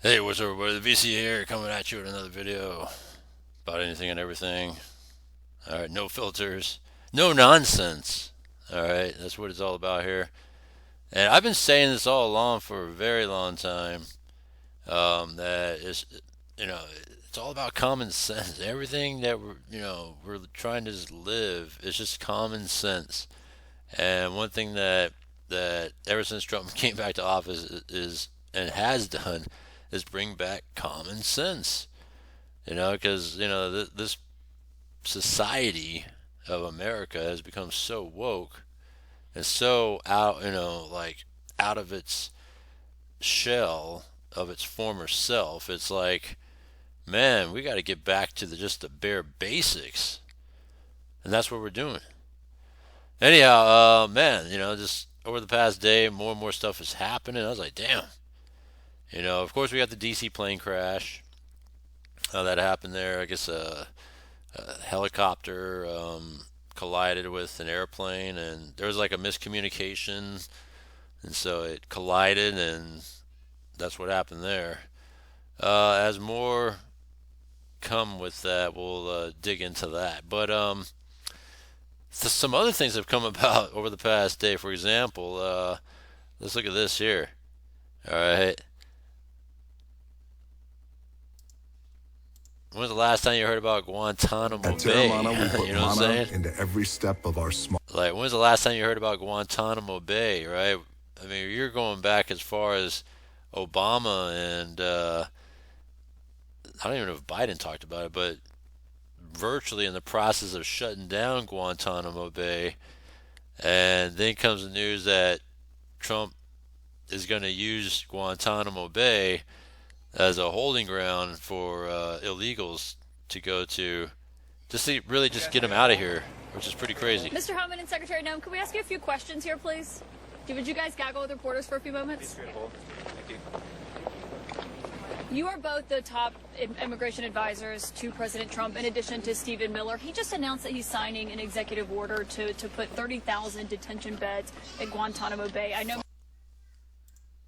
Hey, what's up, everybody? The VC here, coming at you with another video about anything and everything. Alright, no filters, no nonsense. Alright, that's what it's all about here. And I've been saying this all along for a very long time. That is, it's all about common sense. Everything that we're trying to just live is just common sense. And one thing that ever since Trump came back to office is and has done is bring back common sense. Because this society of America has become so woke and so out, like out of its shell of its former self. It's like, man, we got to get back to just the bare basics, and that's what we're doing. Anyhow, man, just over the past day, more and more stuff is happening. I was like, damn. Of course, we got the DC plane crash that happened there. I guess a helicopter collided with an airplane, and there was like a miscommunication, and so it collided, and that's what happened there. As more come with that, we'll dig into that. But some other things have come about over the past day. For example, let's look at this here. All right. When was the last time you heard about Guantanamo At Bay? Terramana, we put You know what I'm mana saying? into every step of our smart. Like, when was the last time you heard about Guantanamo Bay, right? I mean, you're going back as far as Obama and I don't even know if Biden talked about it, but virtually in the process of shutting down Guantanamo Bay. And then comes the news that Trump is going to use Guantanamo Bay as a holding ground for illegals to go to, just to really just get them out of here, which is pretty crazy. Mr. Hellman and Secretary Noem, can we ask you a few questions here, please? Would you guys gaggle with reporters for a few moments? Thank you. You are both the top immigration advisors to President Trump, in addition to Stephen Miller. He just announced that he's signing an executive order to put 30,000 detention beds at Guantanamo Bay. I know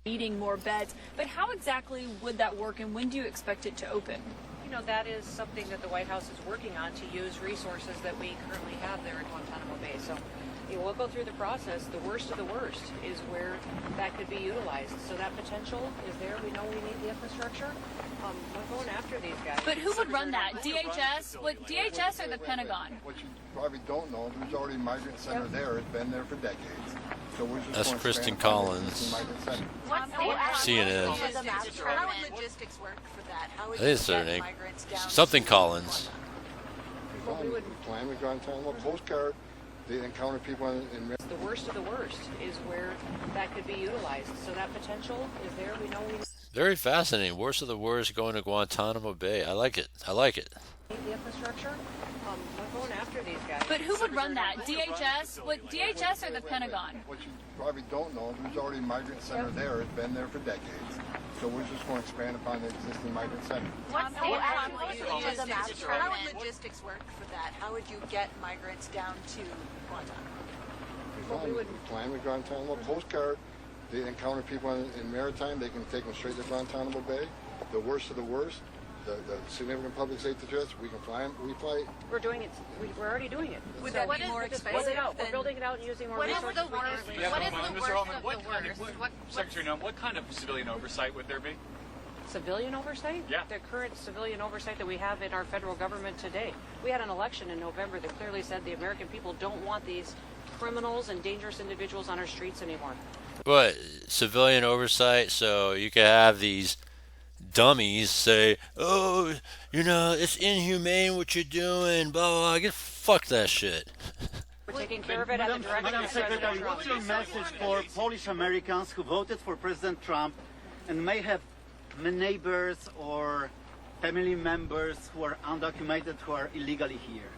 needing more beds, but how exactly would that work, and when do you expect it to open? You know, that is something that the White House is working on, to use resources that we currently have there at Guantanamo Bay. So we'll go through the process. The worst of the worst is where that could be utilized. So that potential is there. We know we need the infrastructure. We're going after these guys. But who would run that? DHS? DHS or the Pentagon? What you probably don't know, there's already a migrant center there. It's been there for decades. So we're just That's going to Kristen expand upon the Collins. existing migrant center. CNN. How would logistics work for that? How would That is you her get name. migrants down Something to Collins. We plan with Guantanamo postcard. They encounter people in The worst of the worst is where that could be utilized. So that potential is there. We know we need Very fascinating. Worst of the worst going to Guantanamo Bay. I like it. I like it. the infrastructure. We're going after these guys. But who would run that? DHS? DHS or the Pentagon? What you probably don't know, there's already a migrant center there. It's been there for decades. So we're just going to expand upon the existing migrant center. How would logistics work for that? How would you get migrants down to Guantanamo? We plan with Guantanamo postcard. They encounter people in maritime. They can take them straight to Guantanamo Bay. The worst of the worst, the significant public safety threats, we can fly them. We fly. We're doing it. We're already doing it. Would So that we're be more just expensive building it out. than- We're building it out and using more What is resources. the worst? Yeah, What is hold on, the Mr. worst Hellman, of what the kind worst? of, Secretary Noem, what kind of civilian oversight would there be? Civilian oversight? Yeah. The current civilian oversight that we have in our federal government today. We had an election in November that clearly said the American people don't want these criminals and dangerous individuals on our streets anymore. But civilian oversight, so you could have these dummies say, "Oh, it's inhumane what you're doing." Blah blah. blah. Get fuck that shit. We're taking care of it at the direction Madam of President Secretary, Trump. what's your message for Polish Americans who voted for President Trump and may have neighbors or family members who are undocumented, who are illegally here?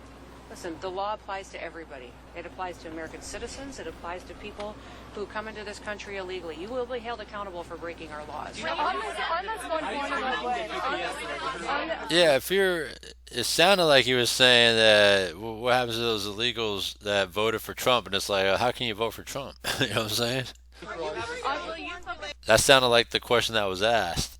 Listen, the law applies to everybody. It applies to American citizens. It applies to people who come into this country illegally. You will be held accountable for breaking our laws. Yeah, if you're, it sounded like he was saying that what happens to those illegals that voted for Trump, and it's like, how can you vote for Trump? You know what I'm saying? That sounded like the question that was asked.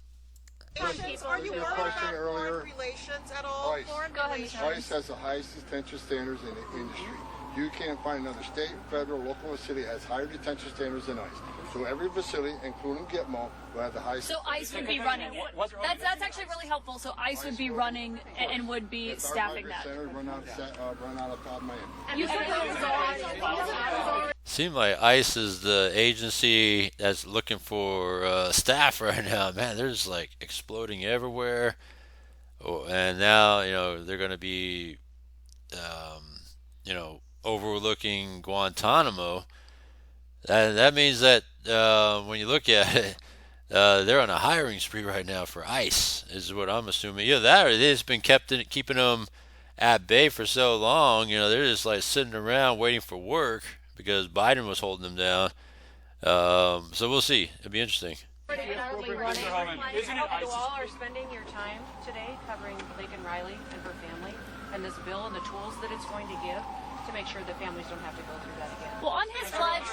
Are you worried about foreign relations at all? ICE. Foreign Go ahead, relations. Mr. ICE has the highest detention standards in the industry. You can't find another state, federal, local, or city has higher detention standards than ICE. So every facility, including GITMO, will have the highest. So ICE would be running it. That's actually really helpful. So ICE would be running and would be Yes, our staffing migrant that. centers run out of top of my head. You said Seems like ICE is the agency that's looking for staff right now. Man, they're just like exploding everywhere. Oh, and now, they're going to be, overlooking Guantanamo. That means that when you look at it, they're on a hiring spree right now for ICE, is what I'm assuming. That or they've been keeping them at bay for so long. They're just like sitting around waiting for work because Biden was holding them down. So we'll see. It'll be interesting. You all are spending your time today covering Laken Riley and her family and this bill and the tools that it's going to give to make sure that families don't have to go through that again. well on his pledge.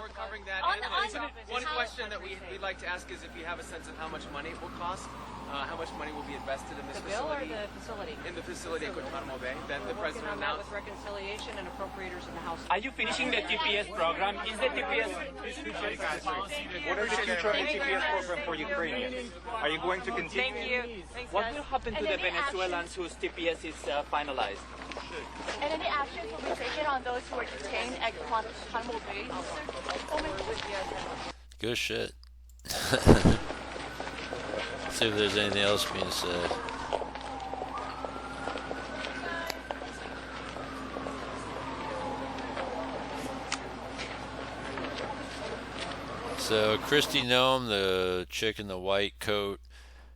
We're covering that. One question that we'd like to ask is if you have a sense of how much money it will cost, how much money will be invested in this The bill or facility. the facility? In the facility at Guantanamo Bay that the We're working president on that with announced. reconciliation and appropriators in the House. Are you finishing the TPS program? Is the TPS what is the future of the TPS program for Ukrainians? Are you going to continue? Thank you. Thanks, What guys. will happen to the Venezuelans whose TPS is finalized? And any actions will be taken on those who are detained at Guantanamo Bay? Good shit. See if there's anything else being said. So Kristi Noem, the chick in the white coat,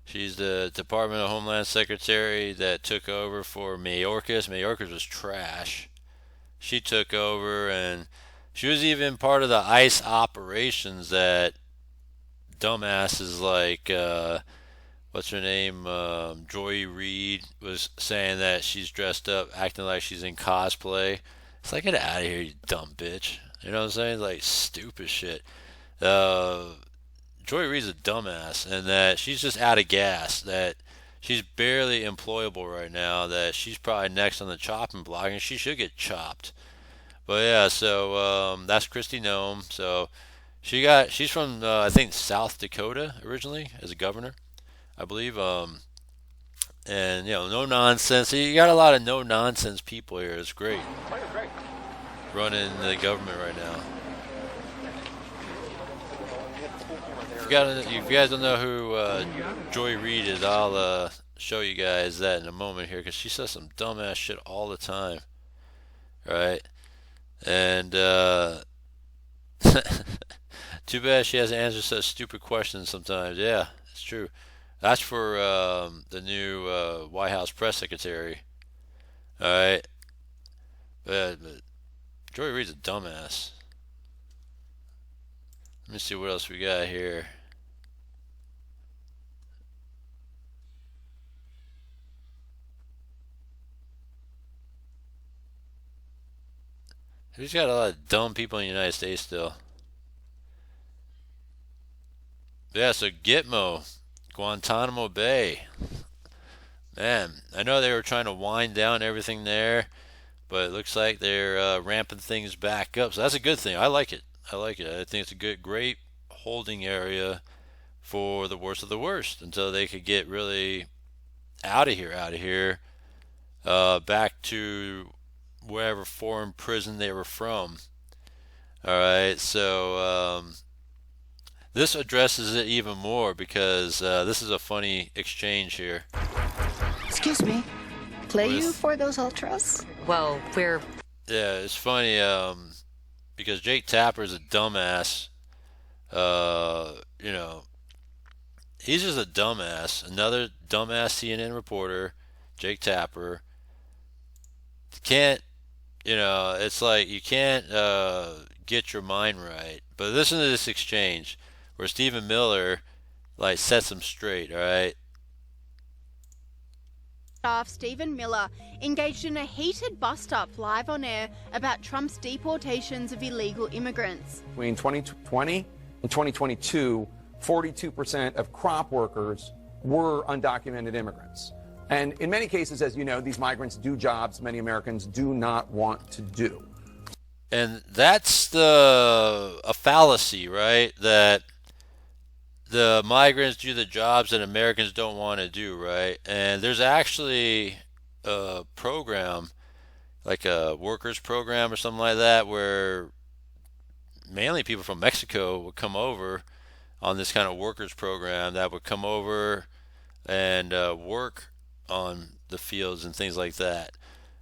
she's the Department of Homeland Secretary that took over for Mayorkas. Mayorkas was trash. She took over, and she was even part of the ICE operations that dumbasses like, what's her name, Joy Reid was saying that she's dressed up, acting like she's in cosplay. It's like, get out of here, you dumb bitch. You know what I'm saying? Like, stupid shit. Joy Reid's a dumbass, and that she's just out of gas, that she's barely employable right now, that she's probably next on the chopping block, and she should get chopped. But yeah, so that's Kristi Noem. So she's from I think South Dakota originally as a governor, I believe. And no nonsense. You got a lot of no nonsense people here. It's great. Running the government right now. If you guys don't know who Joy Reid is, I'll show you guys that in a moment here, because she says some dumbass shit all the time. Right? And too bad she has to answer such stupid questions sometimes. Yeah, it's true. That's for the new White House press secretary. All right, but Joy Reid's a dumbass. Let me see what else we got here. We've got a lot of dumb people in the United States still. Yeah, so GITMO, Guantanamo Bay. Man, I know they were trying to wind down everything there, but it looks like they're ramping things back up. So that's a good thing. I like it. I think it's a great holding area for the worst of the worst until they could get really out of here, back to wherever foreign prison they were from. All right, so this addresses it even more, because this is a funny exchange here. Excuse me, play you for those ultras? Well, we're... Yeah, it's funny because Jake Tapper's a dumbass. He's just a dumbass. Another dumbass CNN reporter, Jake Tapper. It's like you can't get your mind right. But listen to this exchange where Stephen Miller sets him straight, all right? Stephen Miller engaged in a heated bust-up live on air about Trump's deportations of illegal immigrants. Between 2020 and 2022, 42% of crop workers were undocumented immigrants. And in many cases, as you know, these migrants do jobs many Americans do not want to do. And that's a fallacy, right? That the migrants do the jobs that Americans don't want to do, right? And there's actually a program, like a workers program or something like that, where mainly people from Mexico would come over on this kind of workers program that would come over and work on the fields and things like that.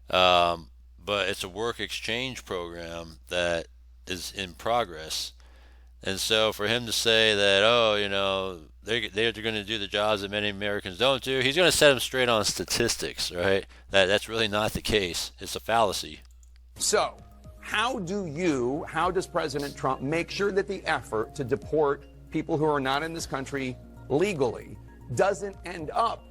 But it's a work exchange program that is in progress. And so for him to say that, oh, you know, they're going to do the jobs that many Americans don't do, he's going to set them straight on statistics, right? That's really not the case. It's a fallacy. So how does President Trump make sure that the effort to deport people who are not in this country legally doesn't end up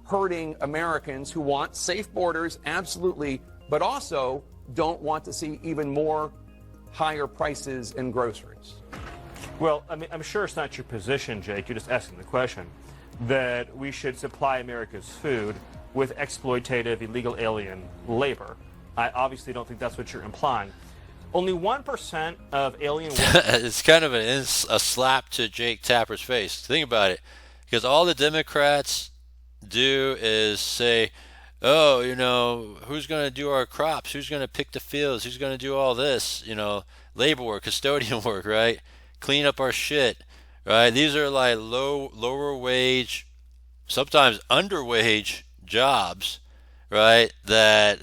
hurting Americans who want safe borders, absolutely, but also don't want to see even more higher prices in groceries? Well, I mean, I'm sure it's not your position, Jake, you're just asking the question, that we should supply America's food with exploitative illegal alien labor. I obviously don't think that's what you're implying. Only 1% of alien It's kind of a slap to Jake Tapper's face. Think about it. Because all the Democrats do is say, oh, you know, who's going to do our crops? Who's going to pick the fields? Who's going to do all this? You know, labor work, custodian work, right? Clean up our shit, right? These are like lower wage, sometimes underwage jobs, right? That,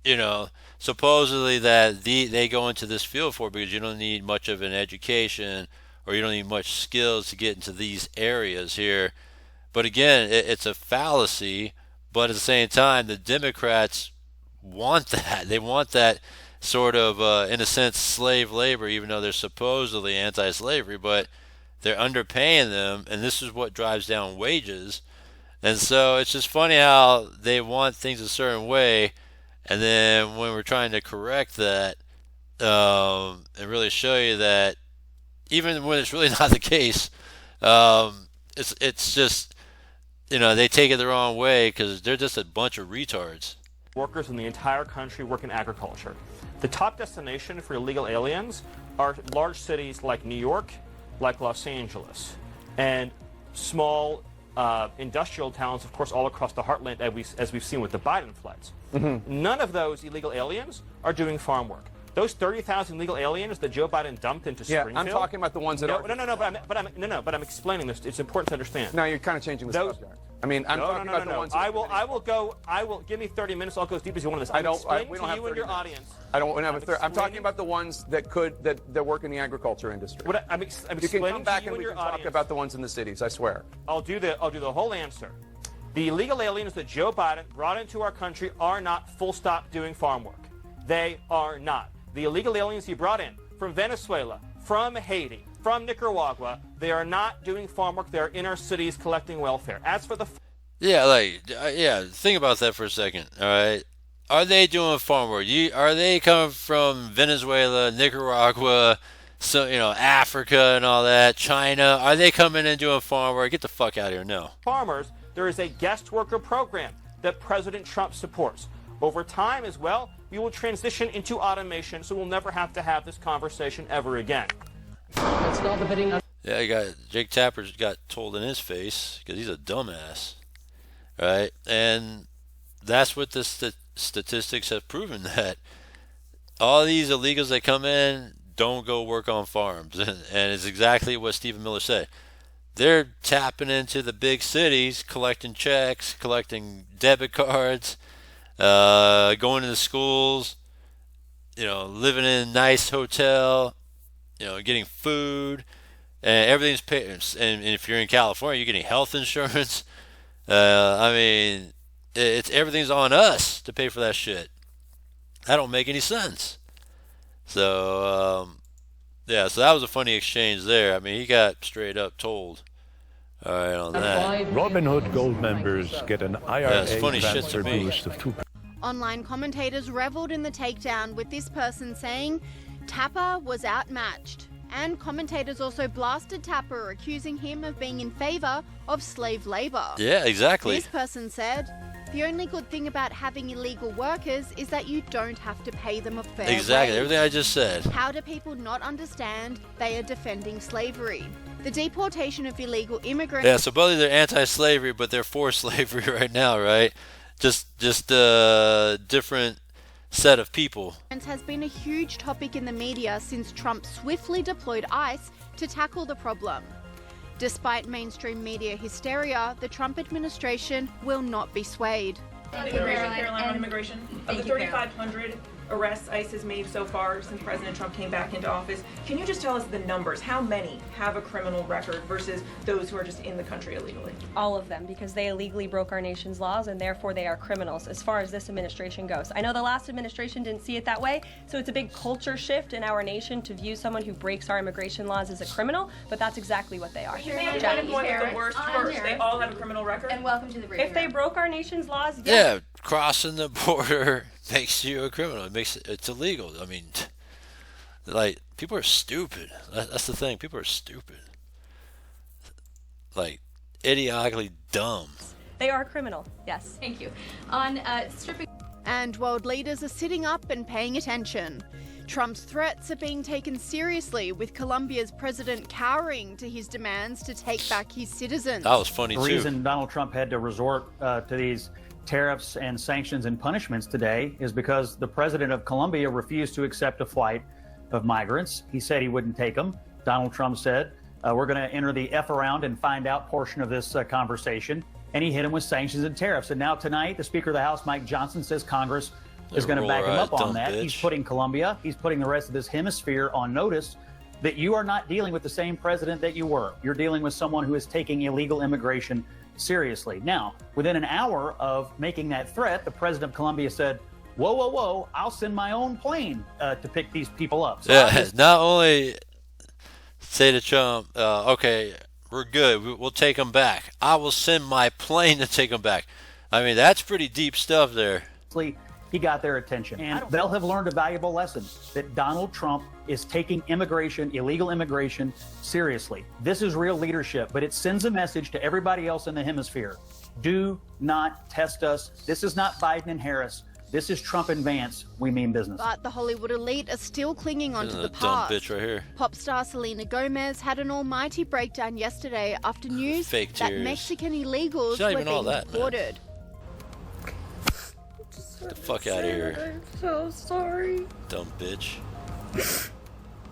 you know, supposedly that they go into this field for because you don't need much of an education or you don't need much skills to get into these areas here. But again, it's a fallacy. But at the same time, the Democrats want that. They want that sort of, in a sense, slave labor, even though they're supposedly anti-slavery, but they're underpaying them, and this is what drives down wages. And so it's just funny how they want things a certain way, and then when we're trying to correct that and really show you that even when it's really not the case, it's just, you know, they take it the wrong way because they're just a bunch of retards. workers in the entire country work in agriculture. The top destination for illegal aliens are large cities like New York, like Los Angeles, and small industrial towns, of course, all across the heartland, as we've seen with the Biden floods. Mm-hmm. None of those illegal aliens are doing farm work. Those 30,000 illegal aliens that Joe Biden dumped into Springfield. I'm talking about the ones that are. But I'm explaining this. It's important to understand. No, you're kind of changing the subject. I mean, I'm talking about the ones. I will give me 30 minutes. I'll go as deep as you want on this. I'm explaining to you and your audience. I don't have a I'm talking about the ones that work in the agriculture industry. I'm you can come back and we can talk about the ones in the cities. I swear. I'll do the whole answer. The illegal aliens that Joe Biden brought into our country are not full stop doing farm work. They are not. The illegal aliens he brought in from Venezuela, from Haiti, from Nicaragua, they are not doing farm work. They are in our cities collecting welfare. As for the... think about that for a second, all right? Are they doing farm work? Are they coming from Venezuela, Nicaragua, Africa and all that, China? Are they coming and doing farm work? Get the fuck out of here, no. Farmers, there is a guest worker program that President Trump supports. Over time as well, we will transition into automation, so we'll never have to have this conversation ever again. Yeah, Jake Tapper's got told in his face because he's a dumbass, right? And that's what the statistics have proven, that all these illegals that come in don't go work on farms, and it's exactly what Stephen Miller said. They're tapping into the big cities, collecting checks, collecting debit cards, going to the schools, living in a nice hotel, getting food, and everything's paid. And if you're in California, you're getting health insurance. Everything's on us to pay for that shit. That don't make any sense. So, so that was a funny exchange there. I mean, he got straight up told. All right, on that. Robinhood Gold members get an IRA transfer boost of 2%. Online commentators revelled in the takedown, with this person saying Tapper was outmatched And commentators also blasted Tapper, accusing him of being in favour of slave labour. Yeah, exactly. This person said, "The only good thing about having illegal workers is that you don't have to pay them a fair Exactly, wage. everything I just said. How do people not understand they are defending slavery? The deportation of illegal immigrants..." Yeah, so both they're anti-slavery, but they're for slavery right now, right? Just a different set of people. ...has been a huge topic in the media since Trump swiftly deployed ICE to tackle the problem. Despite mainstream media hysteria, the Trump administration will not be swayed. Caroline, on immigration. Of the 3,500 arrests ICE has made so far since President Trump came back into office, can you just tell us the numbers? How many have a criminal record versus those who are just in the country illegally? All of them, because they illegally broke our nation's laws and therefore they are criminals as far as this administration goes. I know the last administration didn't see it that way, so it's a big culture shift in our nation to view someone who breaks our immigration laws as a criminal, but that's exactly what they are. You may have to point with the worst first. They all have a criminal record? And welcome to the briefing. If they broke our nation's laws, Yeah, crossing the border makes you a criminal. It's illegal. I mean, like, people are stupid. That's the thing. People are stupid. Like, idiotically dumb. They are criminal, yes. Thank you. On stripping... And world leaders are sitting up and paying attention. Trump's threats are being taken seriously, with Colombia's president cowering to his demands to take back his citizens. That was funny, too. The reason Donald Trump had to resort to these tariffs and sanctions and punishments today is because the president of Colombia refused to accept a flight of migrants. He said he wouldn't take them. Donald Trump said, we're going to enter the F around and find out portion of this conversation. And he hit him with sanctions and tariffs. And now tonight, the Speaker of the House, Mike Johnson, says Congress is going to back him up on that. He's putting Colombia, he's putting the rest of this hemisphere on notice that you are not dealing with the same president that you were. You're dealing with someone who is taking illegal immigration seriously. Now, within an hour of making that threat, the president of Colombia said, whoa, whoa, whoa, I'll send my own plane to pick these people up. So yeah, not only say to Trump, okay, we're good, we'll take them back. I will send my plane to take them back. I mean, that's pretty deep stuff there. He got their attention. And they'll have learned a valuable lesson that Donald Trump is taking immigration, illegal immigration, seriously. This is real leadership, but it sends a message to everybody else in the hemisphere. Do not test us. This is not Biden and Harris. This is Trump and Vance. We mean business. But the Hollywood elite are still clinging onto the dumb past. bitch right here. Pop star Selena Gomez had an almighty breakdown yesterday after news Fake that tears. Mexican illegals It's not were even all being that, man. deported. Get the fuck out of here. I'm so sorry. Dumb bitch.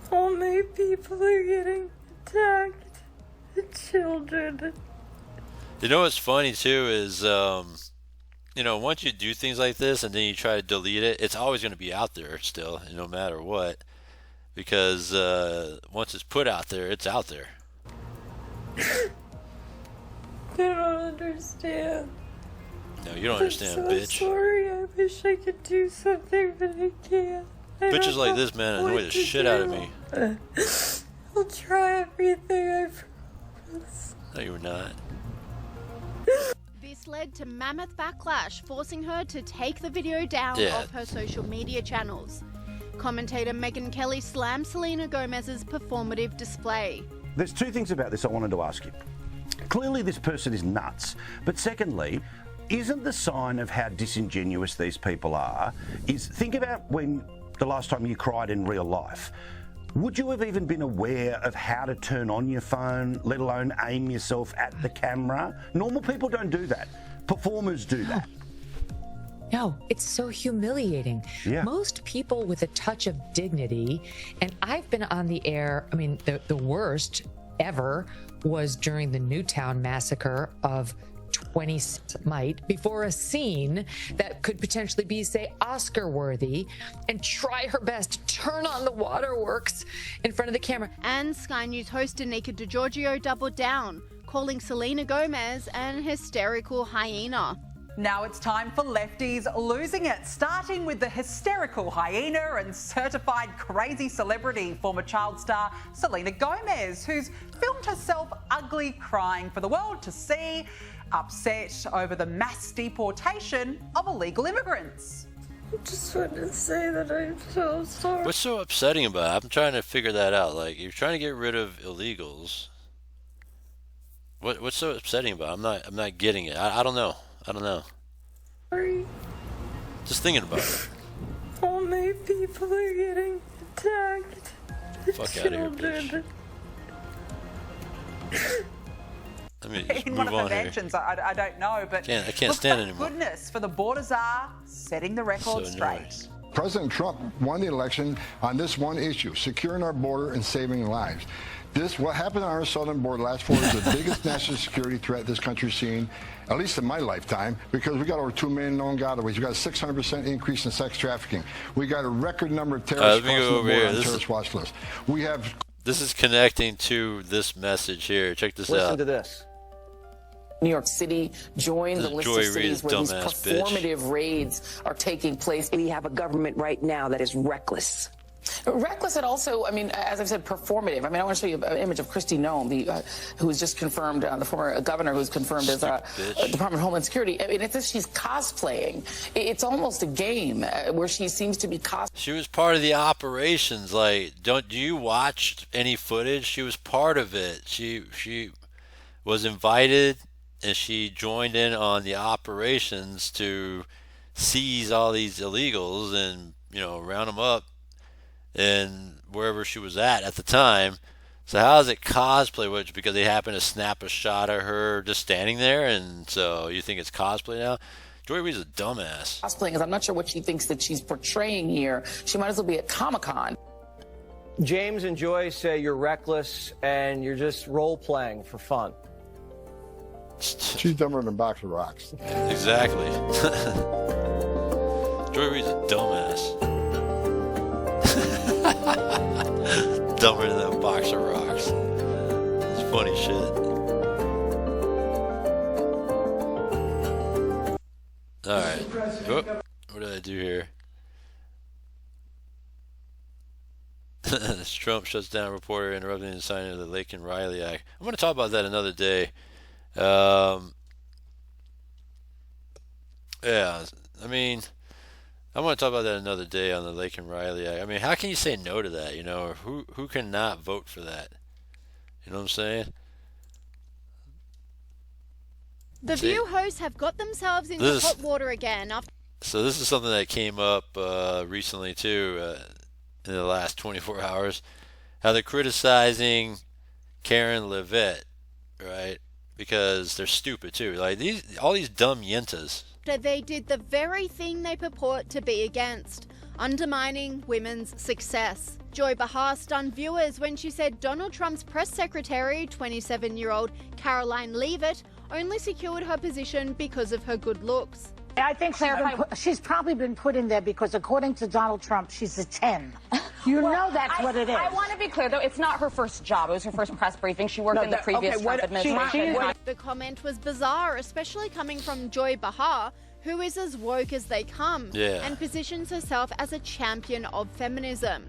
So many people are getting attacked. The children. You know what's funny too is, you know, once you do things like this and then you try to delete it, it's always going to be out there still, no matter what. Because once it's put out there, it's out there. I don't understand. No, you don't understand, I'm so bitch. sorry. I wish I could do something, but I can't. Bitches like this, man, annoy the shit out of me. I'll try everything, I promise. No, you're not. This led to mammoth backlash, forcing her to take the video down Yeah. off her social media channels. Commentator Megyn Kelly slammed Selena Gomez's performative display. There's two things about this I wanted to ask you. Clearly this person is nuts, but secondly, isn't the sign of how disingenuous these people are is think about when the last time you cried in real life. Would you have even been aware of how to turn on your phone, let alone aim yourself at the camera? Normal people don't do that. Performers do that. No, it's so humiliating. Yeah. Most people with a touch of dignity, and I've been on the air, I mean, the worst ever was during the Newtown massacre of 26 might before a scene that could potentially be, say, Oscar-worthy, and try her best to turn on the waterworks in front of the camera. And Sky News host Danica DiGiorgio doubled down, calling Selena Gomez an hysterical hyena. Now it's time for lefties losing it, starting with the hysterical hyena and certified crazy celebrity, former child star Selena Gomez, who's filmed herself ugly crying for the world to see, upset over the mass deportation of illegal immigrants. I just want to say that I feel sorry. What's so upsetting about it? I'm trying to figure that out. Like, you're trying to get rid of illegals. What's so upsetting about it? I'm not getting it. I don't know. I don't know. Sorry. Just thinking about it. All my people are getting attacked. Fuck out of here, bitch. I mean, just In move one of on her here. mansions, I don't know, but I can't look, stand thank anymore. goodness for the borders are setting the record So straight. President Trump won the election on this one issue, securing our border and saving lives. What happened on our southern border last fall is the biggest national security threat this country's seen, at least in my lifetime, because we got over 2 million known gotaways. We got a 600% increase in sex trafficking. We got a record number of terrorists crossing the border on the terrorist watch list. We have. This is connecting to this message here. Check this out. Listen to this. New York City joined the list of cities where these performative raids are taking place. We have a government right now that is reckless. Reckless and also, I mean, as I've said, performative. I mean, I want to show you an image of Kristi Noem, who was just confirmed, the former governor who's confirmed as Department of Homeland Security. I mean, it's as she's cosplaying. It's almost a game where she seems to be cosplaying. She was part of the operations. Like, do you watch any footage? She was part of it. She was invited and she joined in on the operations to seize all these illegals and, you know, round them up and wherever she was at the time. So how is it cosplay? Which because they happen to snap a shot of her just standing there, and so you think it's cosplay now? Joy Reid's a dumbass. Cosplaying, because I'm not sure what she thinks that she's portraying here. She might as well be at Comic-Con. James and Joy say you're reckless and you're just role-playing for fun. She's dumber than a box of rocks. Exactly. Joy Reid's a dumbass. Dumber than that box of rocks. It's funny shit. Alright. Oh, what did I do here? Trump shuts down reporter interrupting the signing of the Lake and Riley Act. I'm going to talk about that another day. Yeah, I mean, I want to talk about that another day on the Lake and Riley Act. I mean, how can you say no to that, you know, or who can not vote for that? You know what I'm saying? The View hosts have got themselves into hot water again. So this is something that came up recently, too, in the last 24 hours. How they're criticizing Karen Levitt, right? Because they're stupid, too. Like, all these dumb yentas. They did the very thing they purport to be against, undermining women's success. Joy Behar stunned viewers when she said Donald Trump's press secretary, 27-year-old Caroline Leavitt, only secured her position because of her good looks. I think she's probably been put in there because, according to Donald Trump, she's a 10. You know that's what it is. I want to be clear, though. It's not her first job. It was her first press briefing. She worked in the previous Trump administration. The comment was bizarre, especially coming from Joy Behar, who is as woke as they come and positions herself as a champion of feminism.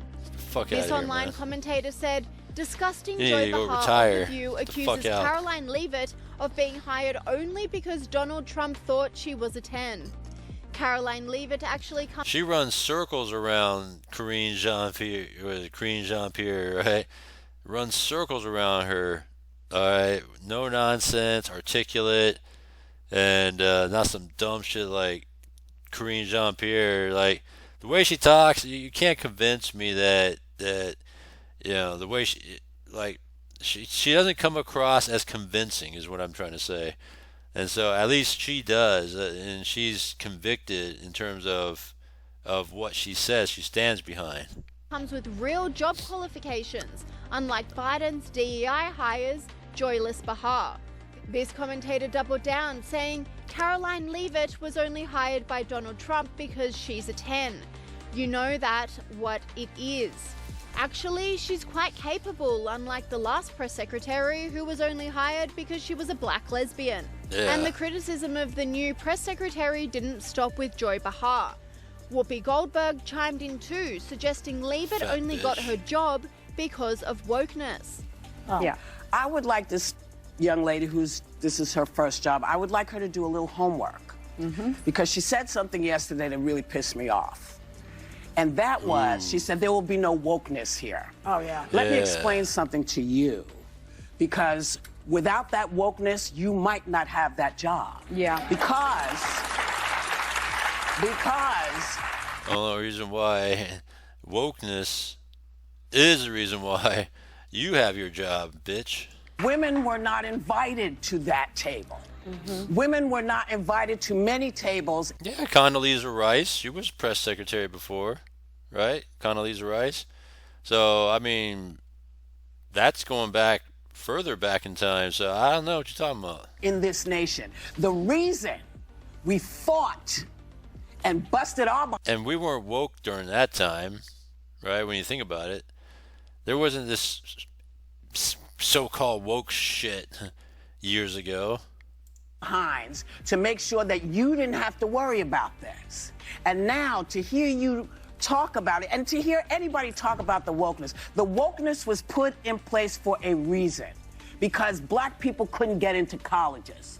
This online commentator said, disgusting Joy Behar of The View accuses Caroline Leavitt of being hired only because Donald Trump thought she was a 10. Caroline Leavitt actually comes... She runs circles around Karine Jean-Pierre, right? Runs circles around her, all right? No nonsense, articulate, and not some dumb shit like Karine Jean-Pierre. Like, the way she talks, you can't convince me that you know, the way she doesn't come across as convincing is what I'm trying to say. And so at least she does, and she's convicted in terms of what she says she stands behind. Comes with real job qualifications, unlike Biden's DEI hires, Joyless Behar. This commentator doubled down, saying Caroline Leavitt was only hired by Donald Trump because she's a 10. You know that what it is. Actually, she's quite capable, unlike the last press secretary who was only hired because she was a black lesbian. Yeah. And the criticism of the new press secretary didn't stop with Joy Behar. Whoopi Goldberg chimed in too, suggesting Leavitt only got her job because of wokeness. Yeah, I would like this young lady this is her first job, I would like her to do a little homework because she said something yesterday that really pissed me off. And that was, she said, there will be no wokeness here. Oh, yeah. Let me explain something to you, because without that wokeness, you might not have that job. Yeah. Because the only reason why wokeness is the reason why you have your job, bitch. women were not invited to that table. Women were not invited to many tables. Yeah, Condoleezza Rice. She was press secretary before, right? Condoleezza Rice. So, I mean, that's going back further back in time. So I don't know what you're talking about. In this nation. The reason we fought and busted our... And we weren't woke during that time, right? When you think about it. There wasn't this so-called woke shit years ago. Hines, to make sure that you didn't have to worry about this. And now to hear you talk about it and to hear anybody talk about the wokeness was put in place for a reason. Because black people couldn't get into colleges.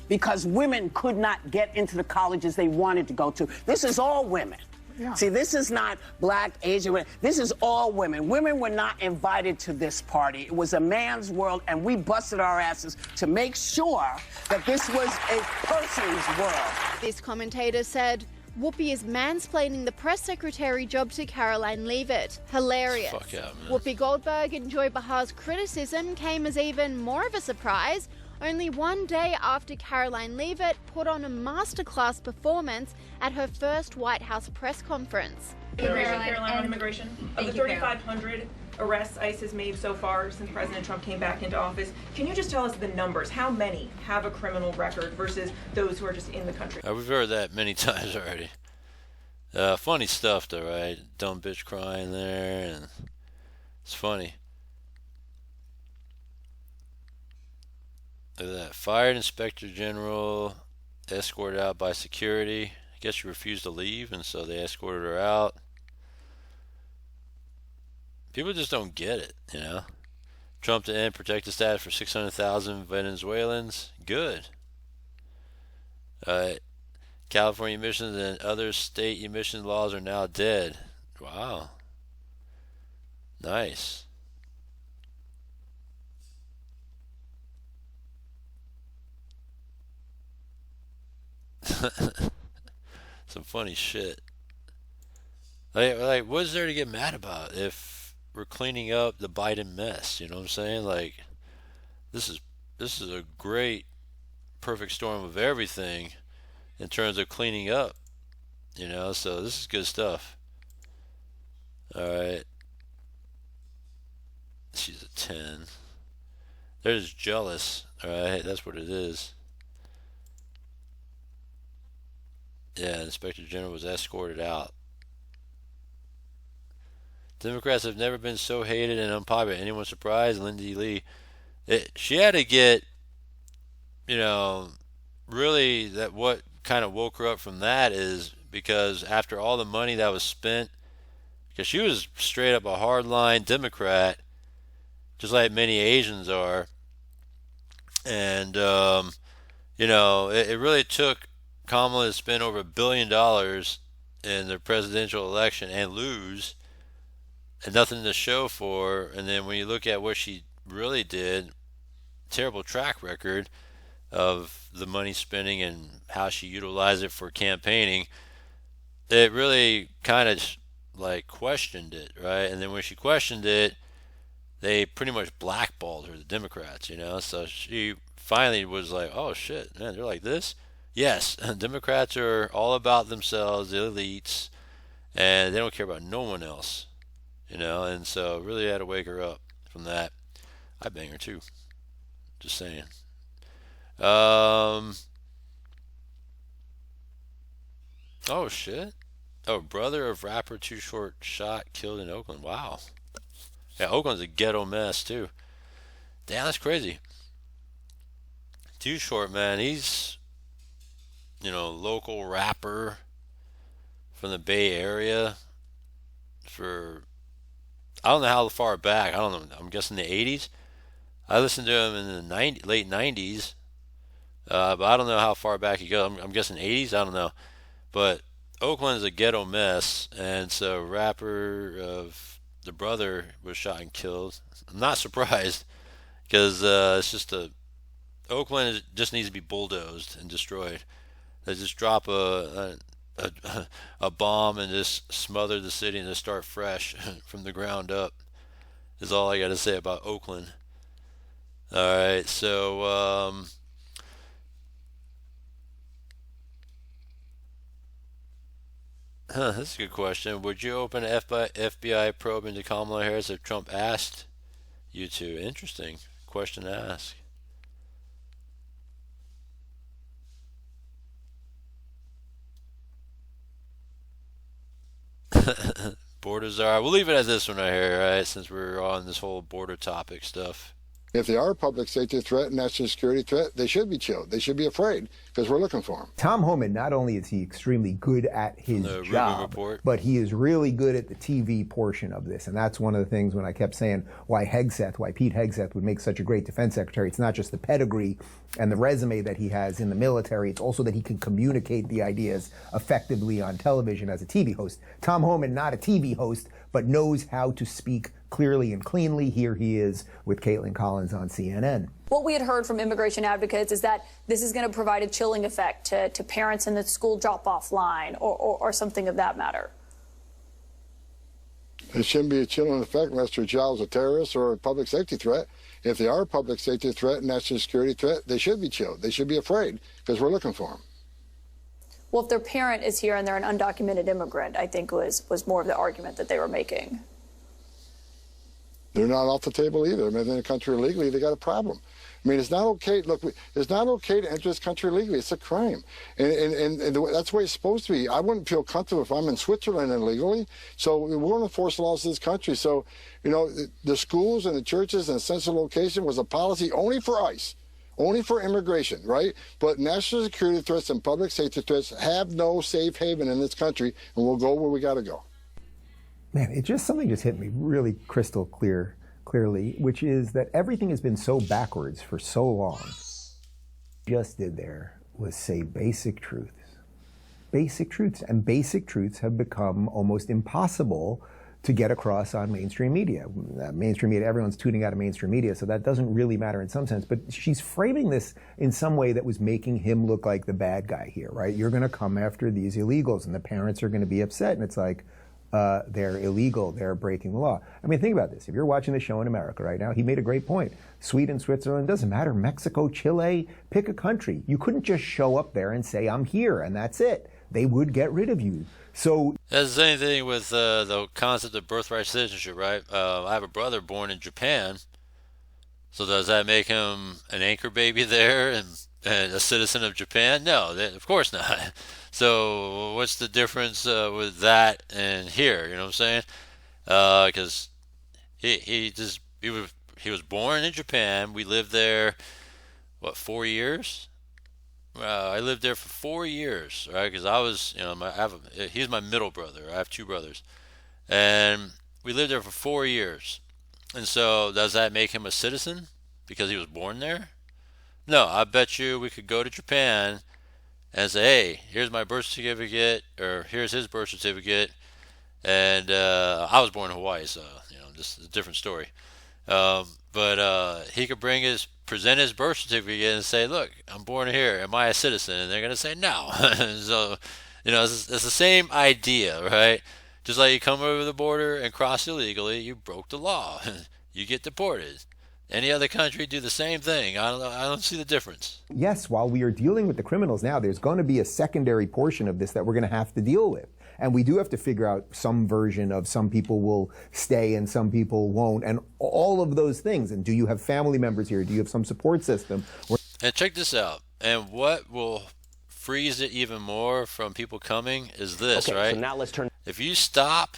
Because women could not get into the colleges they wanted to go to. This is all women. Yeah. See, this is not black, Asian women. This is all women. Women were not invited to this party. It was a man's world, and we busted our asses to make sure that this was a person's world. This commentator said, Whoopi is mansplaining the press secretary job to Caroline Leavitt. Hilarious. Fuck out, man. Whoopi Goldberg and Joy Bahar's criticism came as even more of a surprise, only one day after Caroline Leavitt put on a masterclass performance at her first White House press conference. Caroline, on immigration. Of the 3,500 arrests ICE has made so far since President Trump came back into office, can you just tell us the numbers? How many have a criminal record versus those who are just in the country? We've heard that many times already. Funny stuff though, right? Dumb bitch crying there, and it's funny. Look at that. Fired Inspector General, escorted out by security. I guess she refused to leave, and so they escorted her out. People just don't get it, you know. Trump to end protected status for 600,000 Venezuelans. Good. California emissions and other state emission laws are now dead. Wow. Nice. Some funny shit. Like, what's there to get mad about if we're cleaning up the Biden mess? You know what I'm saying? Like, this is a great, perfect storm of everything in terms of cleaning up. You know, so this is good stuff. All right. She's a 10. They're just jealous. All right, that's what it is. Yeah, Inspector General was escorted out. Democrats have never been so hated and unpopular. Anyone surprised? Lindsey Lee. She had to get, you know, really that what kind of woke her up from that is because after all the money that was spent, because she was straight up a hardline Democrat, just like many Asians are. And, you know, it really took Kamala has spent over $1 billion in the presidential election and lose, and nothing to show for. And then when you look at what she really did, terrible track record of the money spending and how she utilized it for campaigning, it really kind of like questioned it, right? And then when she questioned it, they pretty much blackballed her, the Democrats, you know. So she finally was like, oh shit, man, they're like this. Yes, Democrats are all about themselves, the elites, and they don't care about no one else, you know, and so really had to wake her up from that. I bang her too, just saying. Oh shit. Oh, brother of rapper Too Short shot, killed in Oakland. Wow. Yeah, Oakland's a ghetto mess too. Damn, that's crazy. Too Short, man, he's, you know, local rapper from the Bay Area for, I don't know how far back, I don't know, I'm guessing the 80s. I listened to him in the late 90s But I don't know how far back you go. I'm guessing 80s. I don't know. But Oakland is a ghetto mess, and so rapper of the brother was shot and killed. I'm not surprised because it's just Oakland just needs to be bulldozed and destroyed. They just drop a bomb and just smother the city and just start fresh from the ground up. Is all I got to say about Oakland. All right, so this is a good question. Would you open an FBI probe into Kamala Harris if Trump asked you to? Interesting question to ask. Borders are. We'll leave it as this one right here, right? Since we're on this whole border topic stuff. If they are a public safety threat, national security threat, they should be chilled. They should be afraid because we're looking for them. Tom Homan, not only is he extremely good at his job, but he is really good at the TV portion of this. And that's one of the things when I kept saying why Pete Hegseth would make such a great defense secretary. It's not just the pedigree and the resume that he has in the military. It's also that he can communicate the ideas effectively on television as a TV host. Tom Homan, not a TV host, but knows how to speak clearly and cleanly. Here he is with Caitlin Collins on CNN. What we had heard from immigration advocates is that this is going to provide a chilling effect to parents in the school drop-off line or something of that matter. It shouldn't be a chilling effect unless your child's a terrorist or a public safety threat. If they are a public safety threat, national security threat, they should be chilled. They should be afraid because we're looking for them. Well, if their parent is here and they're an undocumented immigrant, I think was more of the argument that they were making. They're not off the table either. I mean, they're in the country illegally, they got a problem. I mean, it's not okay. Look, it's not okay to enter this country illegally. It's a crime. And that's the way it's supposed to be. I wouldn't feel comfortable if I'm in Switzerland illegally. So we're going to enforce the laws of this country. So, you know, the schools and the churches and central location was a policy only for ICE, only for immigration, right? But national security threats and public safety threats have no safe haven in this country, and we'll go where we got to go. Man, something just hit me really crystal clearly, which is that everything has been so backwards for so long. Just did there was say basic truths. Basic truths. And basic truths have become almost impossible to get across on mainstream media. Mainstream media, everyone's tuning out of mainstream media, so that doesn't really matter in some sense. But she's framing this in some way that was making him look like the bad guy here, right? You're going to come after these illegals, and the parents are going to be upset. And it's like, they're illegal, they're breaking the law. I mean, think about this. If you're watching the show in America right now, he made a great point. Sweden, Switzerland, doesn't matter. Mexico, Chile, pick a country. You couldn't just show up there and say, I'm here, and that's it. They would get rid of you. So that's the same thing with the concept of birthright citizenship, right? I have a brother born in Japan. So does that make him an anchor baby there and a citizen of Japan? No, of course not. So what's the difference with that and here? You know what I'm saying? Because he was born in Japan. We lived there, 4 years? I lived there for 4 years, right? Because I was, he's my middle brother. I have two brothers, and we lived there for 4 years. And so does that make him a citizen because he was born there? No, I bet you we could go to Japan and say, hey, here's my birth certificate, or here's his birth certificate, and I was born in Hawaii, so this is a different story. But he could present his birth certificate and say, look, I'm born here, am I a citizen? And they're going to say no. So, it's the same idea, right? Just like you come over the border and cross illegally, you broke the law. You get deported. Any other country do the same thing. I don't see the difference. Yes, while we are dealing with the criminals now, there's going to be a secondary portion of this that we're going to have to deal with. And we do have to figure out some version of some people will stay and some people won't, and all of those things. And do you have family members here? Do you have some support system? And check this out. And what will freeze it even more from people coming is this, okay, right? So now let's turn. If you stop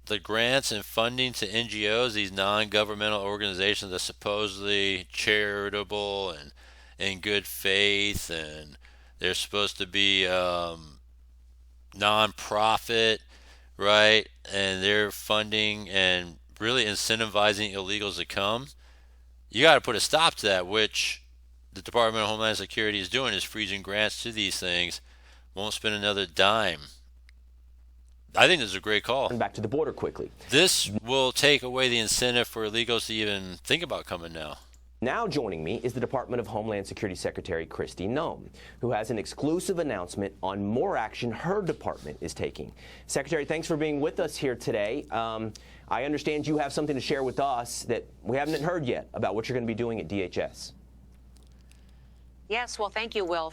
the grants and funding to NGOs, these non-governmental organizations that are supposedly charitable and in good faith, and they're supposed to be non-profit, right? And they're funding and really incentivizing illegals to come. You got to put a stop to that, which the Department of Homeland Security is doing is freezing grants to these things. Won't spend another dime. I think this is a great call. And back to the border quickly. This will take away the incentive for illegals to even think about coming now. Now joining me is the Department of Homeland Security Secretary Kristi Noem, who has an exclusive announcement on more action her department is taking. Secretary, thanks for being with us here today. I understand you have something to share with us that we haven't heard yet about what you're going to be doing at DHS. Yes, well, thank you, Will,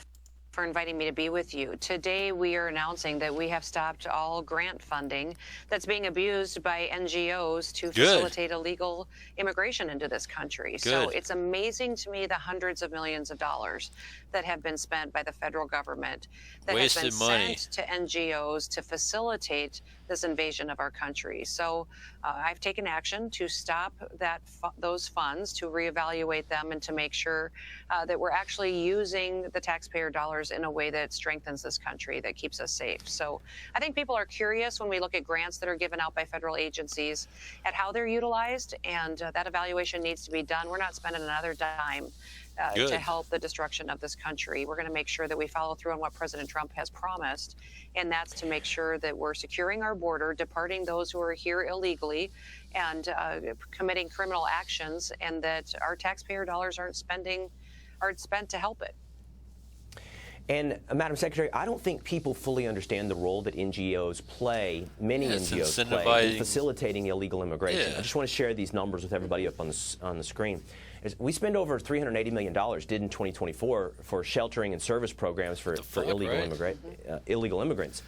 for inviting me to be with you. Today, we are announcing that we have stopped all grant funding that's being abused by NGOs to facilitate illegal immigration into this country. So it's amazing to me the hundreds of millions of dollars that have been spent by the federal government that has been sent to NGOs to facilitate this invasion of our country. So I've taken action to stop those funds, to reevaluate them, and to make sure that we're actually using the taxpayer dollars in a way that strengthens this country, that keeps us safe. So I think people are curious when we look at grants that are given out by federal agencies at how they're utilized, and that evaluation needs to be done. We're not spending another dime to help the destruction of this country. We're going to make sure that we follow through on what President Trump has promised, and that's to make sure that we're securing our border, departing those who are here illegally, and committing criminal actions, and that our taxpayer dollars aren't spent to help it. And, Madam Secretary, I don't think people fully understand the role that NGOs play, many NGOs play, in facilitating illegal immigration. I just want to share these numbers with everybody up on the screen. We spend over $380 million, did in 2024, for sheltering and service programs for illegal immigrants.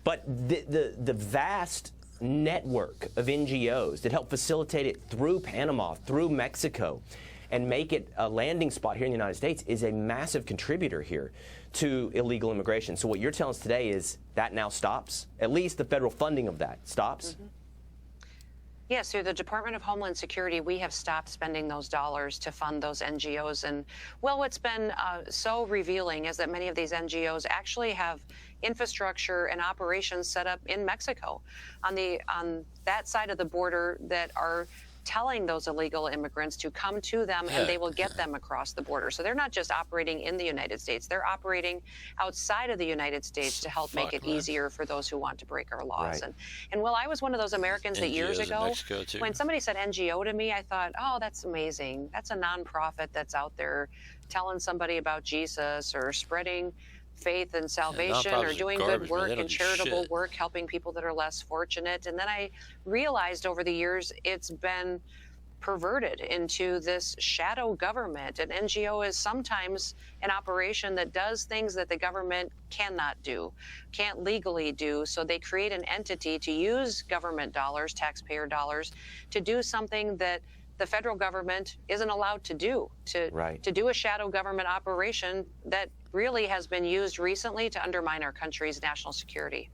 But the vast network of NGOs that help facilitate it through Panama, through Mexico, and make it a landing spot here in the United States is a massive contributor here to illegal immigration. So what you're telling us today is that now stops? At least the federal funding of that stops? Mm-hmm. Yes, through the Department of Homeland Security, we have stopped spending those dollars to fund those NGOs. And, well, what's been so revealing is that many of these NGOs actually have infrastructure and operations set up in Mexico on that side of the border that are telling those illegal immigrants to come to them, and they will get them across the border. So they're not just operating in the United States, they're operating outside of the United States to help make it easier for those who want to break our laws. Right. And well, I was one of those Americans that years ago, when somebody said NGO to me, I thought, oh, that's amazing. That's a nonprofit that's out there telling somebody about Jesus or spreading faith and salvation, or doing good work and charitable work, helping people that are less fortunate. And then I realized over the years it's been perverted into this shadow government. An NGO is sometimes an operation that does things that the government cannot do, can't legally do. So they create an entity to use government dollars, taxpayer dollars, to do something that the federal government isn't allowed to do, to do a shadow government operation that really has been used recently to undermine our country's national security.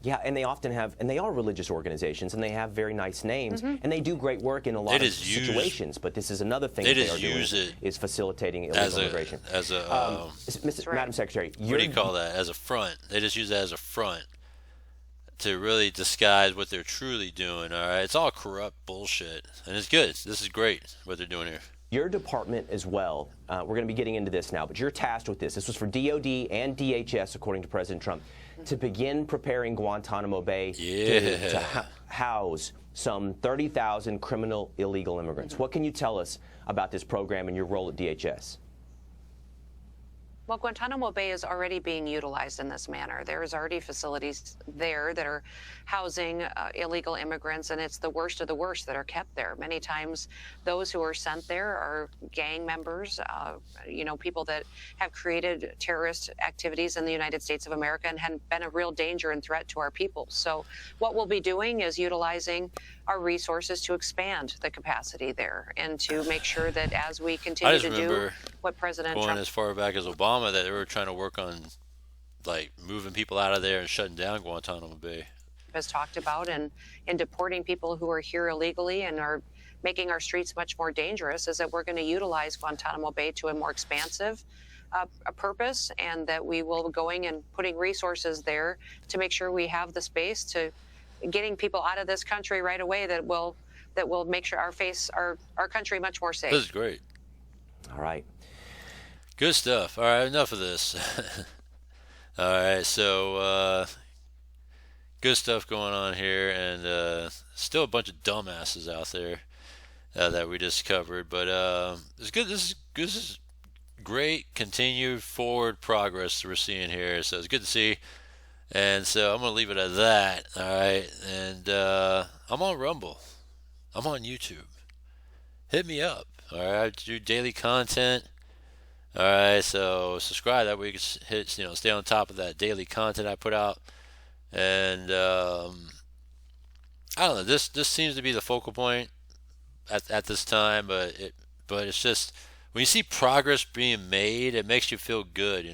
Yeah, and they often have, and they are religious organizations, and they have very nice names, and they do great work in a lot of situations. But this is another thing that they are doing, is facilitating illegal immigration. Madam Secretary, what do you call that? As a front. They just use that as a front to really disguise what they're truly doing. All right, it's all corrupt bullshit, and it's good. This is great what they're doing here. Your department as well, we're going to be getting into this now, but you're tasked with this. This was for DOD and DHS, according to President Trump, to begin preparing Guantanamo Bay to house some 30,000 criminal illegal immigrants. What can you tell us about this program and your role at DHS? Well, Guantanamo Bay is already being utilized in this manner. There's already facilities there that are housing illegal immigrants, and it's the worst of the worst that are kept there. Many times those who are sent there are gang members, people that have created terrorist activities in the United States of America and have been a real danger and threat to our people. So what we'll be doing is utilizing our resources to expand the capacity there and to make sure that as we continue to do what President Trump... going as far back as Obama, that they were trying to work on moving people out of there and shutting down Guantanamo Bay. Has talked about and deporting people who are here illegally and are making our streets much more dangerous, is that we're going to utilize Guantanamo Bay to a more expansive a purpose, and that we will be going and putting resources there to make sure we have the space to getting people out of this country right away that will make sure our country much more safe. This is great. All right. Good stuff. All right, enough of this. All right, so good stuff going on here, and still a bunch of dumbasses out there that we just covered. But it's good. This is great continued forward progress we're seeing here. So it's good to see. And so I'm going to leave it at that. All right. And I'm on Rumble. I'm on YouTube. Hit me up. All right. I do daily content. All right. So subscribe. That way you can hit, stay on top of that daily content I put out. And I don't know. This seems to be the focal point at this time. But it's just, when you see progress being made, it makes you feel good.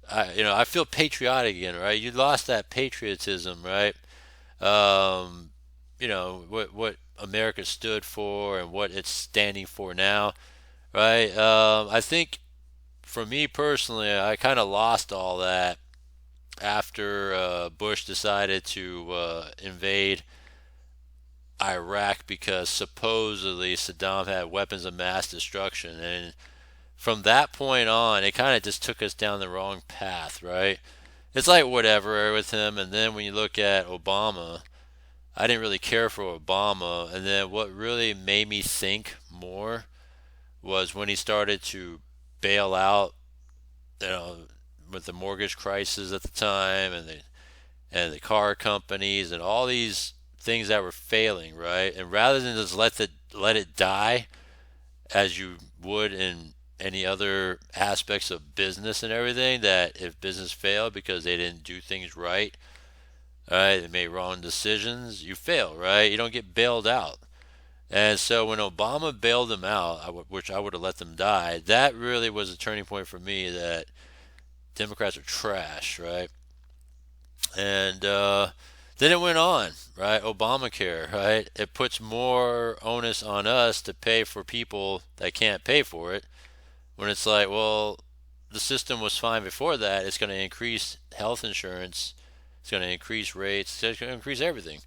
I feel patriotic again, right? You lost that patriotism, right? What America stood for and what it's standing for now, right? I think for me personally, I kind of lost all that after Bush decided to invade Iraq because supposedly Saddam had weapons of mass destruction. And from that point on, it kind of just took us down the wrong path, right? It's like whatever with him. And then when you look at Obama, I didn't really care for Obama. And then what really made me think more was when he started to bail out, with the mortgage crisis at the time and the car companies and all these things that were failing, right? And rather than just let it die as you would in any other aspects of business and everything, that if business failed because they didn't do things right, they made wrong decisions, you fail, right? You don't get bailed out. And so when Obama bailed them out, which I would have let them die, that really was a turning point for me that Democrats are trash, right? And then it went on, right? Obamacare, right? It puts more onus on us to pay for people that can't pay for it. When it's like, well, the system was fine before that. It's going to increase health insurance. It's going to increase rates. It's going to increase everything.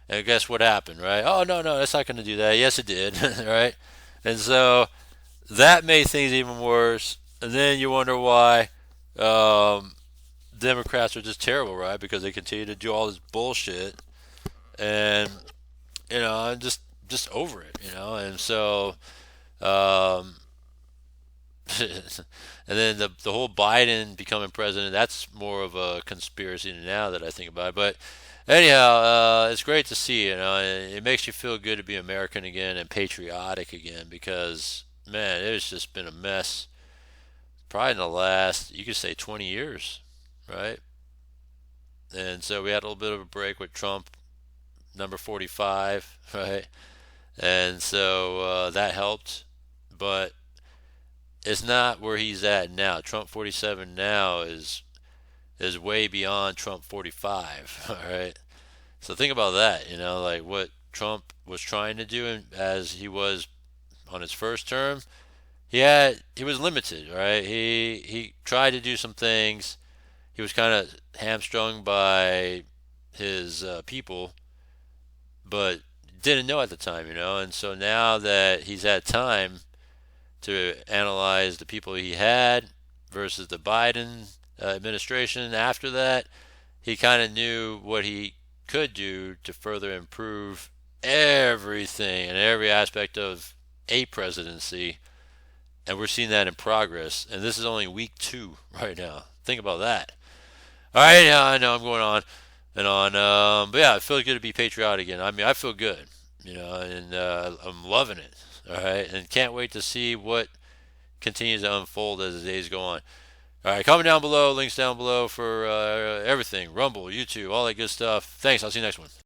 And guess what happened, right? Oh, no, that's not going to do that. Yes, it did, right? And so that made things even worse. And then you wonder why Democrats are just terrible, right? Because they continue to do all this bullshit. And, I'm just over it, And so... and then the whole Biden becoming president, that's more of a conspiracy now that I think about it. But anyhow, it's great to see, it makes you feel good to be American again and patriotic again, because, man, it's just been a mess probably in the last, you could say 20 years, right? And so we had a little bit of a break with Trump, number 45, right? And so that helped, but it's not where he's at now. Trump 47 now is way beyond Trump 45, all right? So think about that, like what Trump was trying to do as he was on his first term. He was limited, right? He tried to do some things. He was kind of hamstrung by his people, but didn't know at the time, And so now that he's had time to analyze the people he had versus the Biden administration after that, he kind of knew what he could do to further improve everything and every aspect of a presidency. And we're seeing that in progress. And this is only week 2 right now. Think about that. All right, I know I'm going on and on. But yeah, it feels good to be patriotic again. I mean, I feel good, and I'm loving it. All right, and can't wait to see what continues to unfold as the days go on. All right, comment down below, links down below for everything, Rumble, YouTube, all that good stuff. Thanks, I'll see you next one.